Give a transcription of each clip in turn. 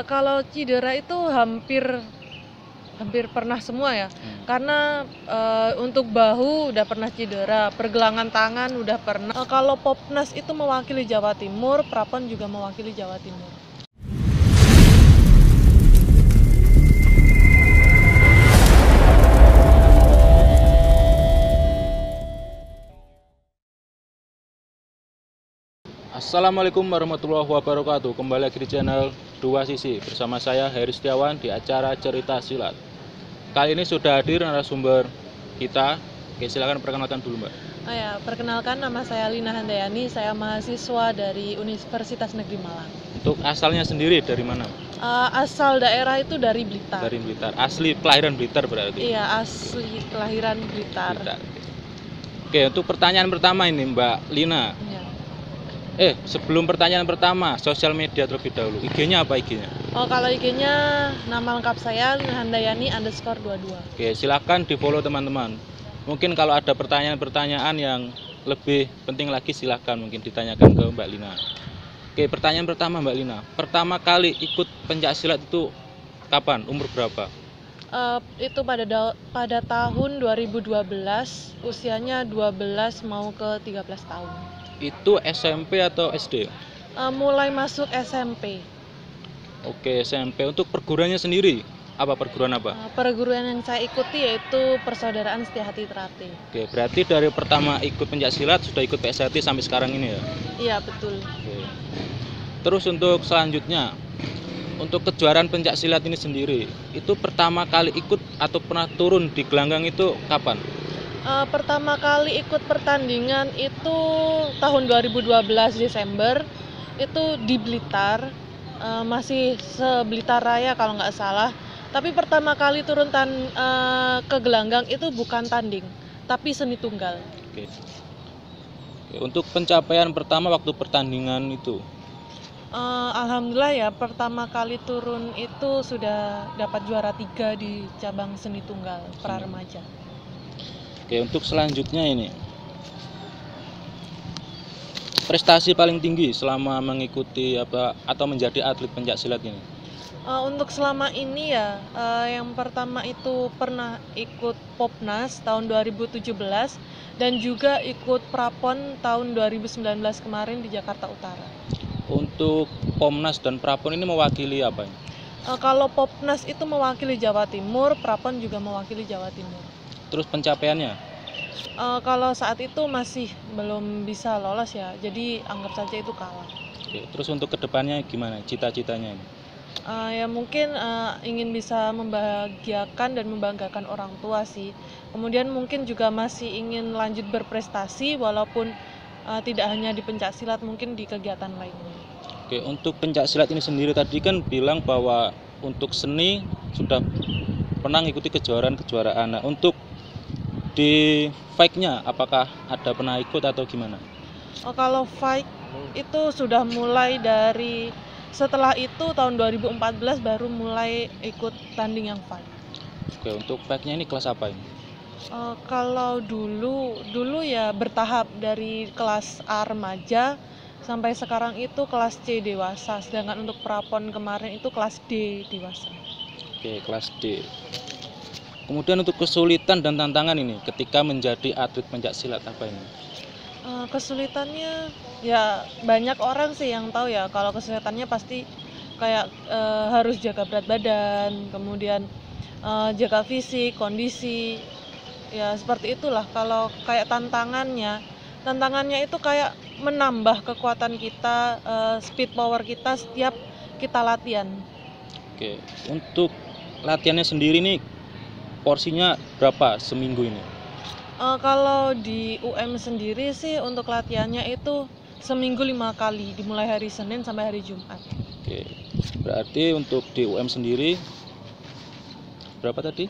Kalau cedera itu hampir hampir pernah semua ya. Karena untuk bahu udah pernah cedera, pergelangan tangan udah pernah. Kalau Popnas itu mewakili Jawa Timur, Prapon juga mewakili Jawa Timur. Assalamualaikum warahmatullahi wabarakatuh. Kembali lagi di channel Dua Sisi bersama saya Heri Setiawan di acara Cerita Silat. Kali ini sudah hadir narasumber kita. Oke, silakan perkenalkan dulu, Mbak. Perkenalkan, nama saya Lina Handayani, saya mahasiswa dari Universitas Negeri Malang. Untuk asalnya sendiri dari mana? Asal daerah itu dari Blitar. Dari Blitar. Asli kelahiran Blitar berarti? Iya, asli kelahiran Blitar. Oke, untuk pertanyaan pertama ini Mbak Lina. Ya. Sebelum pertanyaan pertama, sosial media terlebih dahulu. IG-nya apa IG-nya? Kalau IG-nya nama lengkap saya Lina Handayani _22. Oke, silakan di-follow teman-teman. Mungkin kalau ada pertanyaan-pertanyaan yang lebih penting lagi silahkan mungkin ditanyakan ke Mbak Lina. Oke, pertanyaan pertama Mbak Lina. Pertama kali ikut pencaksilat itu kapan? Umur berapa? Itu pada tahun 2012, usianya 12 mau ke 13 tahun. Itu SMP atau SD? Mulai masuk SMP. Oke, SMP. Untuk perguruannya sendiri, apa perguruan apa? Perguruan yang saya ikuti yaitu Persaudaraan Setiahati Ternate. Oke, berarti dari pertama ikut pencaksilat sudah ikut PSAT sampai sekarang ini ya? Iya, betul. Oke. Terus untuk selanjutnya, untuk kejuaraan pencaksilat ini sendiri, itu pertama kali ikut atau pernah turun di gelanggang itu kapan? Pertama kali ikut pertandingan itu tahun 2012 Desember, itu di Blitar, masih se-Blitar Raya kalau nggak salah. Tapi pertama kali turun ke gelanggang itu bukan tanding, tapi seni tunggal. Oke. Untuk pencapaian pertama waktu pertandingan itu? Alhamdulillah ya, pertama kali turun itu sudah dapat juara 3 di cabang seni tunggal pra remaja. Oke, untuk selanjutnya ini, prestasi paling tinggi selama mengikuti atau menjadi atlet pencaksilat ini? Untuk selama ini ya, yang pertama itu pernah ikut Popnas tahun 2017 dan juga ikut Prapon tahun 2019 kemarin di Jakarta Utara. Untuk Pomnas dan Prapon ini mewakili apa? Kalau Popnas itu mewakili Jawa Timur, Prapon juga mewakili Jawa Timur. Terus pencapaiannya? Kalau saat itu masih belum bisa lolos ya, jadi anggap saja itu kalah. Oke, terus untuk kedepannya gimana cita-citanya ini? Ya mungkin ingin bisa membahagiakan dan membanggakan orang tua sih. Kemudian mungkin juga masih ingin lanjut berprestasi walaupun tidak hanya di pencaksilat, mungkin di kegiatan lainnya. Oke, untuk pencaksilat ini sendiri tadi kan bilang bahwa untuk seni sudah pernah ngikuti kejuaraan-kejuaraan. Nah, untuk di fight-nya apakah ada pernah ikut atau gimana? Kalau fight itu sudah mulai dari setelah itu tahun 2014 baru mulai ikut tanding yang fight. Oke, untuk fight-nya ini kelas apa ini? Kalau dulu ya bertahap dari kelas A remaja sampai sekarang itu kelas C dewasa, sedangkan untuk Prapon kemarin itu kelas D dewasa. Oke, kelas D. Kemudian untuk kesulitan dan tantangan ini ketika menjadi atlet pencaksilat apa ini? Kesulitannya ya banyak orang sih yang tahu ya, kalau kesulitannya pasti kayak harus jaga berat badan, kemudian jaga fisik, kondisi, ya seperti itulah. Kalau kayak tantangannya itu kayak menambah kekuatan kita, speed power kita setiap kita latihan. Oke, untuk latihannya sendiri nih porsinya berapa seminggu ini? Kalau di UM sendiri sih untuk latihannya itu seminggu 5 kali, dimulai hari Senin sampai hari Jumat. Oke, berarti untuk di UM sendiri berapa tadi?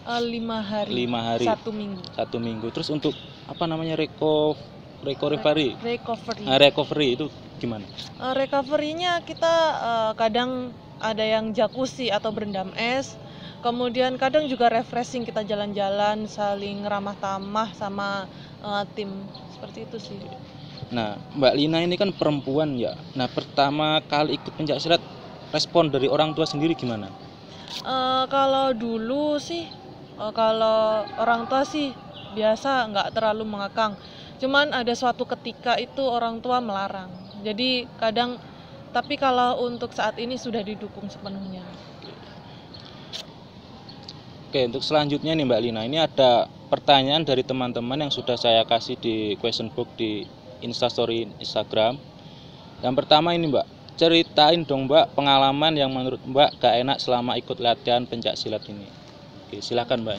5 hari. 5 hari. 1 minggu. 1 minggu. Terus untuk apa namanya recovery? Recovery itu gimana? Recovery-nya kita kadang ada yang jacuzzi atau berendam es. Kemudian kadang juga refreshing, kita jalan-jalan, saling ramah tamah sama tim, seperti itu sih. Nah, Mbak Lina ini kan perempuan ya. Nah, pertama kali ikut pencaksilat respon dari orang tua sendiri gimana? Kalau dulu sih, kalau orang tua sih biasa nggak terlalu mengekang. Cuman ada suatu ketika itu orang tua melarang. Jadi kadang, tapi kalau untuk saat ini sudah didukung sepenuhnya. Oke, untuk selanjutnya nih Mbak Lina, ini ada pertanyaan dari teman-teman yang sudah saya kasih di question box di Instastory Instagram. Yang pertama ini Mbak, ceritain dong Mbak pengalaman yang menurut Mbak gak enak selama ikut latihan pencak silat ini. Oke, silakan Mbak.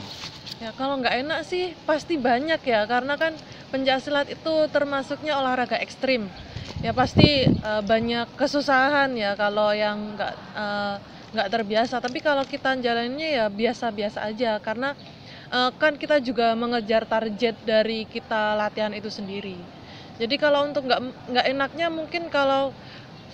Ya kalau nggak enak sih pasti banyak ya, karena kan pencaksilat itu termasuknya olahraga ekstrim. Ya pasti banyak kesusahan ya kalau yang nggak terbiasa. Tapi kalau kita jalaninnya ya biasa-biasa aja, karena kan kita juga mengejar target dari kita latihan itu sendiri. Jadi kalau untuk nggak enaknya mungkin kalau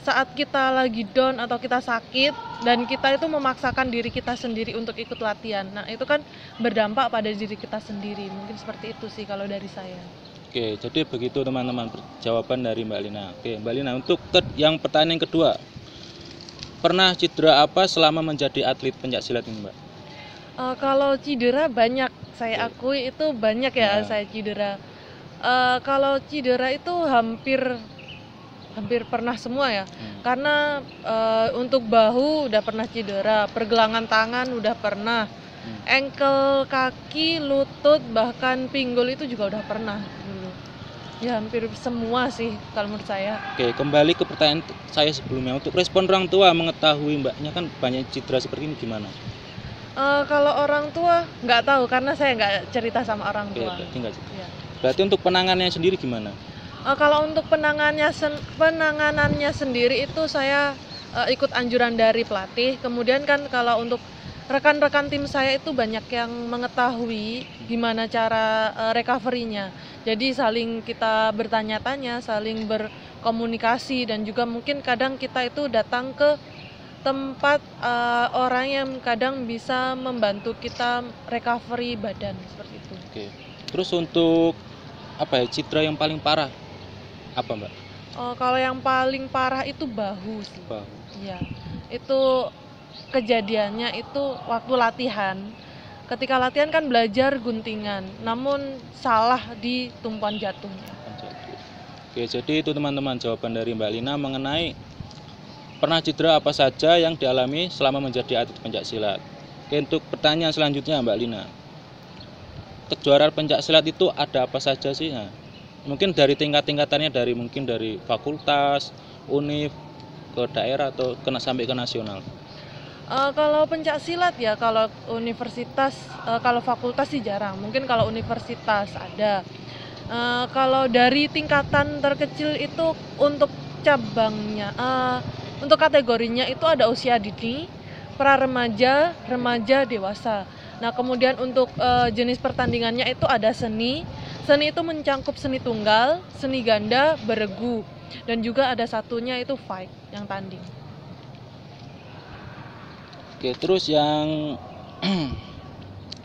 saat kita lagi down atau kita sakit dan kita itu memaksakan diri kita sendiri untuk ikut latihan. Nah, itu kan berdampak pada diri kita sendiri. Mungkin seperti itu sih kalau dari saya. Oke, jadi begitu teman-teman jawaban dari Mbak Lina. Oke, Mbak Lina, untuk yang pertanyaan kedua, pernah cedera apa selama menjadi atlet pencak silat ini, Mbak? Kalau cedera banyak, saya akui itu banyak ya saya cedera. Kalau cedera itu hampir pernah semua ya, karena untuk bahu udah pernah cedera, pergelangan tangan udah pernah, ankle, kaki, lutut, bahkan pinggul itu juga udah pernah dulu. Ya hampir semua sih kalau menurut saya. Oke, kembali ke pertanyaan saya sebelumnya, untuk respon orang tua mengetahui Mbaknya kan banyak cedera seperti ini gimana? Kalau orang tua nggak tahu karena saya nggak cerita sama orang tua. Oke, berarti nggak cedera. Ya. Berarti untuk penanganannya sendiri gimana? Kalau untuk penanganannya sendiri itu saya ikut anjuran dari pelatih. Kemudian kan kalau untuk rekan-rekan tim saya itu banyak yang mengetahui gimana cara recovery-nya. Jadi saling kita bertanya-tanya, saling berkomunikasi, dan juga mungkin kadang kita itu datang ke tempat orang yang kadang bisa membantu kita recovery badan seperti itu. Oke. Terus untuk cedera yang paling parah apa Mbak? Kalau yang paling parah itu bahu sih. Bahu. Iya. Itu kejadiannya itu waktu latihan. Ketika latihan kan belajar guntingan, namun salah di tumpuan jatuhnya. Oke, jadi itu teman-teman jawaban dari Mbak Lina mengenai pernah cedera apa saja yang dialami selama menjadi atlet pencak silat. Oke, untuk pertanyaan selanjutnya Mbak Lina, kejuaraan pencak silat itu ada apa saja sih? Nah, mungkin dari tingkatannya mungkin dari fakultas, univ, ke daerah atau sampai ke nasional. Kalau pencak silat ya, kalau universitas, kalau fakultas sih jarang. Mungkin kalau universitas ada. Kalau dari tingkatan terkecil itu untuk cabangnya, untuk kategorinya itu ada usia dini, pra remaja, remaja, dewasa. Nah kemudian untuk jenis pertandingannya itu ada seni. Seni itu mencangkup seni tunggal, seni ganda, beregu, dan juga ada satunya itu fight yang tanding. Oke, terus yang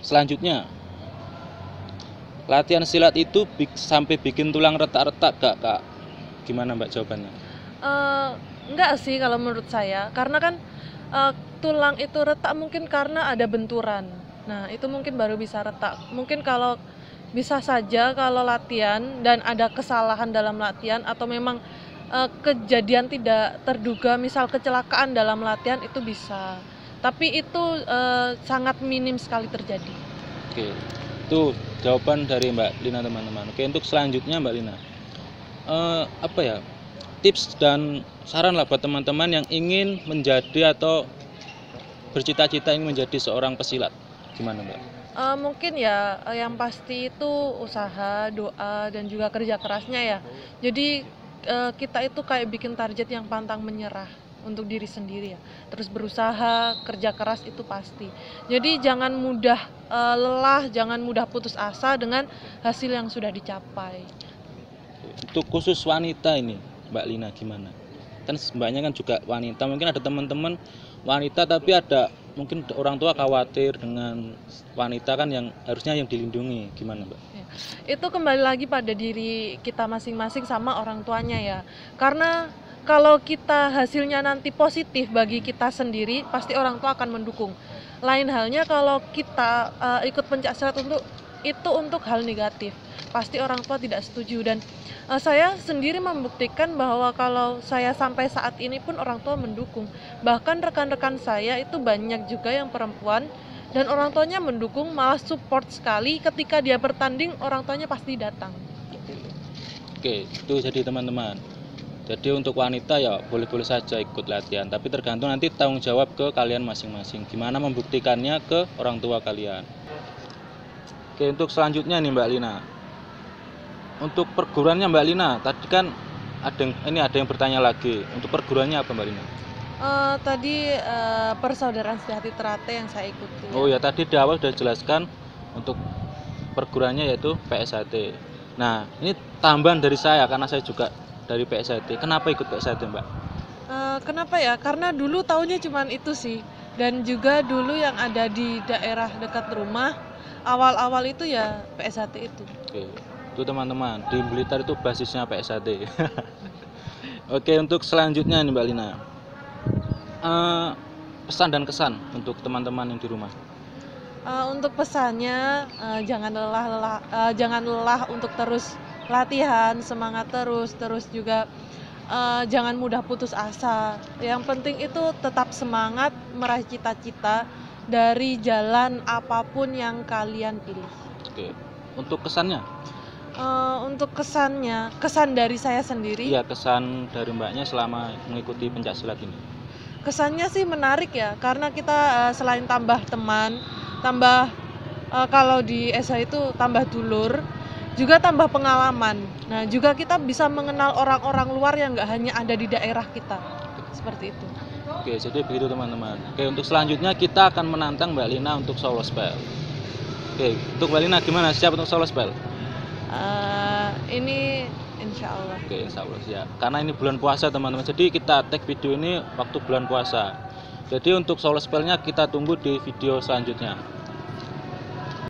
selanjutnya, latihan silat itu sampai bikin tulang retak-retak gak Kak? Gimana Mbak jawabannya? Enggak sih kalau menurut saya, karena kan tulang itu retak mungkin karena ada benturan. Nah itu mungkin baru bisa retak. Mungkin kalau bisa saja kalau latihan dan ada kesalahan dalam latihan atau memang kejadian tidak terduga, misal kecelakaan dalam latihan itu bisa. Tapi itu sangat minim sekali terjadi. Oke, itu jawaban dari Mbak Lina teman-teman. Oke, untuk selanjutnya Mbak Lina, tips dan saran lah buat teman-teman yang ingin menjadi atau bercita-cita ingin menjadi seorang pesilat, gimana Mbak? Mungkin ya yang pasti itu usaha, doa, dan juga kerja kerasnya ya. Jadi kita itu kayak bikin target yang pantang menyerah untuk diri sendiri ya. Terus berusaha, kerja keras itu pasti. Jadi jangan mudah lelah, jangan mudah putus asa dengan hasil yang sudah dicapai. Untuk khusus wanita ini Mbak Lina gimana? Kan Mbaknya kan juga wanita, mungkin ada teman-teman wanita tapi ada mungkin orang tua khawatir dengan wanita kan yang harusnya yang dilindungi, gimana Mbak? Ya, itu kembali lagi pada diri kita masing-masing sama orang tuanya ya, karena kalau kita hasilnya nanti positif bagi kita sendiri, pasti orang tua akan mendukung. Lain halnya kalau kita ikut pencaksilat untuk hal negatif, pasti orang tua tidak setuju. Dan saya sendiri membuktikan bahwa kalau saya sampai saat ini pun orang tua mendukung. Bahkan rekan-rekan saya itu banyak juga yang perempuan dan orang tuanya mendukung, malah support sekali. Ketika dia bertanding, orang tuanya pasti datang. Oke, itu jadi teman-teman. Jadi untuk wanita ya boleh-boleh saja ikut latihan, tapi tergantung nanti tanggung jawab ke kalian masing-masing. Gimana membuktikannya ke orang tua kalian. Oke, untuk selanjutnya nih Mbak Lina. Untuk perguruannya Mbak Lina, tadi kan ada yang bertanya lagi. Untuk perguruannya apa Mbak Lina? Tadi Persaudaraan Sejati Ternate yang saya ikuti. Oh ya, tadi di awal sudah jelaskan untuk perguruannya yaitu PSHT. Nah, ini tambahan dari saya karena saya juga dari PSHT. Kenapa ikut PSHT, Mbak? Kenapa ya? Karena dulu taunya cuman itu sih. Dan juga dulu yang ada di daerah dekat rumah, awal-awal itu ya PSHT itu. Oke, itu teman-teman, di Blitar itu basisnya PSHT. Oke, untuk selanjutnya nih Mbak Lina. Pesan dan kesan untuk teman-teman yang di rumah. Untuk pesannya, jangan lelah untuk terus latihan, semangat terus juga jangan mudah putus asa. Yang penting itu tetap semangat meraih cita-cita dari jalan apapun yang kalian pilih. Oke, untuk kesannya? Untuk kesan dari saya sendiri. Iya, kesan dari Mbaknya selama mengikuti pencaksilat ini. Kesannya sih menarik ya, karena kita selain tambah teman, tambah kalau di SH itu tambah dulur, juga tambah pengalaman. Nah, juga kita bisa mengenal orang-orang luar yang nggak hanya ada di daerah kita. Seperti itu. Oke, jadi begitu teman-teman. Oke, untuk selanjutnya kita akan menantang Mbak Lina untuk solo spell. Oke, untuk Mbak Lina gimana? Siap untuk solo spell? Ini insya Allah. Oke, insya Allah siap. Karena ini bulan puasa teman-teman, jadi kita tag video ini waktu bulan puasa. Jadi untuk solo spellnya kita tunggu di video selanjutnya.